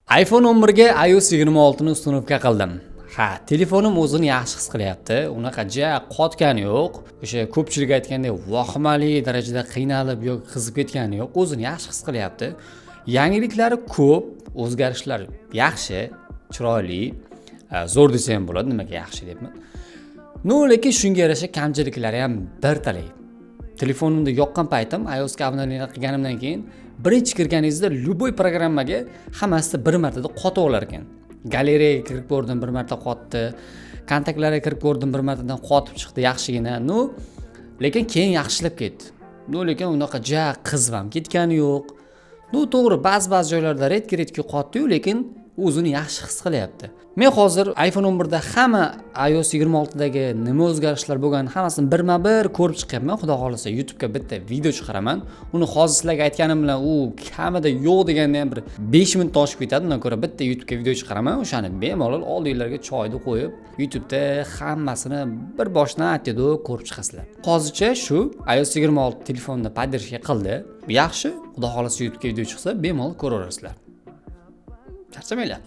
iPhone 11 ga iOS 26 ni ustunovka qildim. Ha, telefonim o'zini yaxshi his qilyapti. Unaqa qotgani yo'q. O'sha ko'pchilik aytgandek vahimali darajada qiynalib yoki qizib ketgani yo'q. O'zini yaxshi his qilyapti. Yangiliklari ko'p, o'zgarishlar yaxshi, chiroyli, zo'r desa ham bo'ladi, nimaga yaxshi debman. Lekin shunga yarasha kamchiliklari ham bir talay. Telefonimda yoqqan paytim iOS ga obnovleniya qilganimdan keyin birinchi kirganingizda любой programmaga hammasida bir martada qotib olar ekan. Galereyaga kirib ko'rdim, bir marta qotdi. Kontaktlarga kirib ko'rdim, bir martadan qotib chiqdi yaxshigina. Lekin keyin yaxshilab ketdi. Lekin unaqa qizib ham ketgani yo'q. To'g'ri, ba'zi joylarda redki qotdi-yu, lekin o'zini yaxshi his qilyapti. Men hozir iPhone 11 da hamma iOS 26 dagi nima o'zgarishlar bo'lganini hammasini birma-bir ko'rib chiqyapman. Xudo xolasa YouTube ga bitta video chiqaraman. Uni hozir sizlarga aytganim bilan u kamida yo'q deganda ham bir 5 minut oshib ketadi. Undan ko'ra bitta YouTube ga video chiqaraman. O'shani bemalol oldinglarga choyni qo'yib, YouTube da hammasini bir boshdan aytdi-ku ko'rib chiqasizlar. Hozircha shu iOS 26 telefonda поддержка qildi. Yaxshi. Xudo xolasa YouTube ga video chiqsa bemalol ko'raverasizlar. Charchamanglar.